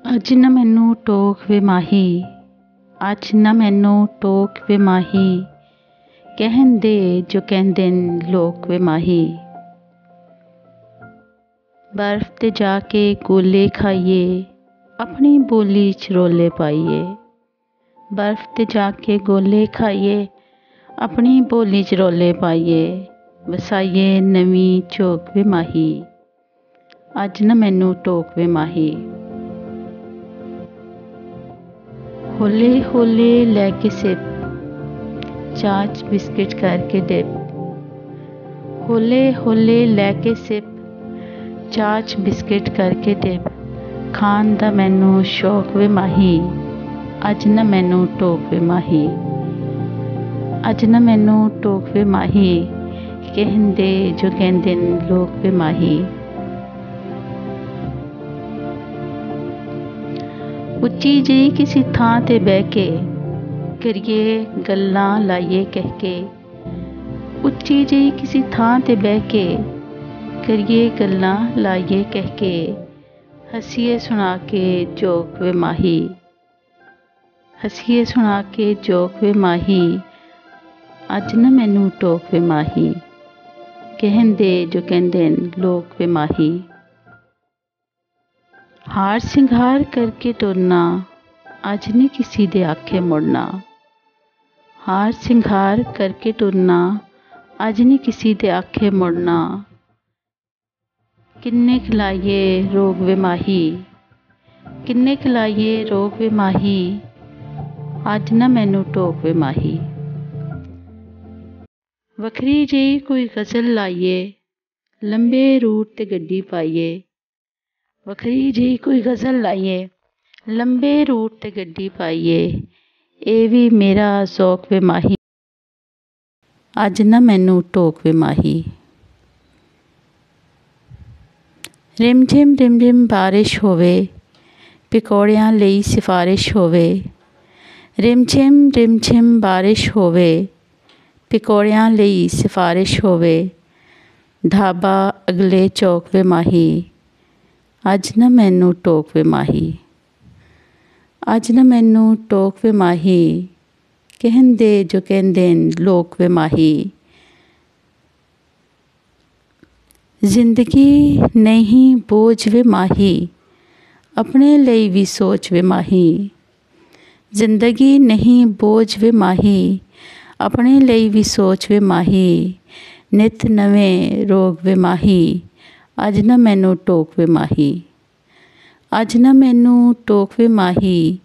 ਅੱਜ ਨਾ ਮੈਨੂੰ ਟੋਕ ਵੇ ਮਾਹੀ, ਅੱਜ ਨਾ ਮੈਨੂੰ ਟੋਕ ਵੇ ਮਾਹੀ, ਕਹਿੰਦੇ ਜੋ ਕਹਿੰਦੇ ਨੇ ਲੋਕ ਵੇ ਮਾਹੀ। ਬਰਫ਼ 'ਤੇ ਜਾ ਕੇ ਗੋਲੇ ਖਾਈਏ, ਆਪਣੀ ਬੋਲੀ 'ਚ ਰੌਲੇ ਪਾਈਏ। ਬਰਫ਼ 'ਤੇ ਜਾ ਕੇ ਗੋਲੇ ਖਾਈਏ, ਆਪਣੀ ਬੋਲੀ 'ਚ ਰੌਲੇ ਪਾਈਏ। ਵਸਾਈਏ ਨਵੀਂ ਝੋਕ ਵੇ ਮਾਹੀ, ਅੱਜ ਨਾ ਮੈਨੂੰ ਟੋਕ ਵੇ ਮਾਹੀ। ਹੌਲੇ ਹੌਲੇ ਲੈ ਕੇ ਸਿਪ, ਚਾਹ 'ਚ ਬਿਸਕਿਟ ਕਰਕੇ ਡਿਪ। ਹੌਲੇ ਹੌਲੇ ਲੈ ਕੇ ਸਿਪ, ਚਾਹ 'ਚ ਬਿਸਕਿਟ ਕਰਕੇ ਡਿਪ। ਖਾਣ ਦਾ ਮੈਨੂੰ ਸ਼ੌਕ ਵੇ ਮਾਹੀ, ਅੱਜ ਨਾ ਮੈਨੂੰ ਟੋਕ ਵੇ ਮਾਹੀ। ਅੱਜ ਨਾ ਮੈਨੂੰ ਟੋਕ ਵੇ ਮਾਹੀ, ਕਹਿੰਦੇ ਜੋ ਕਹਿੰਦੇ ਨੇ ਲੋਕ ਵੇ ਮਾਹੀ। ਉੱਚੀ ਜਿਹੀ ਕਿਸੇ ਥਾਂ 'ਤੇ ਬਹਿ ਕੇ ਕਰੀਏ ਗੱਲਾਂ ਲਾਈਏ ਕਹਿ ਕੇ। ਉੱਚੀ ਜਿਹੀ ਕਿਸੇ ਥਾਂ 'ਤੇ ਬਹਿ ਕੇ ਕਰੀਏ ਗੱਲਾਂ ਲਾਈਏ ਕਹਿ ਕੇ। ਹੱਸੀਏ ਸੁਣਾ ਕੇ ਜੋਕ ਵੇ ਮਾਹੀ, ਹੱਸੀਏ ਸੁਣਾ ਕੇ ਜੋਕ ਵੇ ਮਾਹੀ। ਅੱਜ ਨਾ ਮੈਨੂੰ ਟੋਕ ਵੇ ਮਾਹੀ, ਕਹਿੰਦੇ ਜੋ ਕਹਿੰਦੇ ਨੇ ਲੋਕ ਵੇ ਮਾਹੀ। ਹਾਰ ਸਿੰਗਾਰ ਕਰਕੇ ਤੁਰਨਾ, ਅੱਜ ਨਹੀਂ ਕਿਸੇ ਦੇ ਆਖੇ ਮੁੜਨਾ। ਹਾਰ ਸਿੰਗਾਰ ਕਰਕੇ ਤੁਰਨਾ, ਅੱਜ ਨਹੀਂ ਕਿਸੇ ਦੇ ਆਖੇ ਮੁੜਨਾ। ਕਿੰਨੇ ਖਿਲਾਈਏ ਰੋਗ ਵੇ ਮਾਹੀ, ਕਿੰਨੇ ਖਿਲਾਈਏ ਰੋਗ ਵੇ ਮਾਹੀ। ਅੱਜ ਨਾ ਮੈਨੂੰ ਟੋਕ ਵੇ ਮਾਹੀ। ਵੱਖਰੀ ਜਿਹੀ ਕੋਈ ਗਜ਼ਲ ਲਾਈਏ, ਲੰਬੇ ਰੂਟ 'ਤੇ ਗੱਡੀ ਪਾਈਏ। ਵੱਖਰੀ ਜਿਹੀ ਕੋਈ ਗਜ਼ਲ ਲਾਈਏ, ਲੰਬੇ ਰੂਟ 'ਤੇ ਗੱਡੀ ਪਾਈਏ। ਇਹ ਵੀ ਮੇਰਾ ਜ਼ੌਕ ਵੇ ਮਾਹੀ, ਅੱਜ ਨਾ ਮੈਨੂੰ ਟੋਕ ਵੇ ਮਾਹੀ। ਰਿਮ ਝਿਮ ਬਾਰਿਸ਼ ਹੋਵੇ, ਪਕੌੜਿਆਂ ਲਈ ਸਿਫਾਰਿਸ਼ ਹੋਵੇ। ਰਿਮ ਝਿਮ ਬਾਰਿਸ਼ ਹੋਵੇ, ਪਕੌੜਿਆਂ ਲਈ ਸਿਫਾਰਿਸ਼ ਹੋਵੇ। ਢਾਬਾ ਅਗਲੇ ਚੌਕ ਵੇ ਮਾਹੀ, ਅੱਜ ਨਾ ਮੈਨੂੰ ਟੋਕ ਵੇ ਮਾਹੀ। ਅੱਜ ਨਾ ਮੈਨੂੰ ਟੋਕ ਵੇ ਮਾਹੀ, ਕਹਿੰਦੇ ਜੋ ਕਹਿੰਦੇ ਨੇ ਲੋਕ ਵੇ ਮਾਹੀ। ਜ਼ਿੰਦਗੀ ਨਹੀਂ ਬੋਝ ਵੇ ਮਾਹੀ, ਆਪਣੇ ਲਈ ਵੀ ਸੋਚ ਵੇ ਮਾਹੀ। ਜ਼ਿੰਦਗੀ ਨਹੀਂ ਬੋਝ ਵੇ ਮਾਹੀ, ਆਪਣੇ ਲਈ ਵੀ ਸੋਚ ਵੇ ਮਾਹੀ। ਨਿੱਤ ਨਵੇਂ ਰੋਗ ਵੇ ਮਾਹੀ, ਅੱਜ ਨਾ ਮੈਨੂੰ ਟੋਕ ਵੇ ਮਾਹੀ। ਅੱਜ ਨਾ ਮੈਨੂੰ ਟੋਕ ਵੇ ਮਾਹੀ,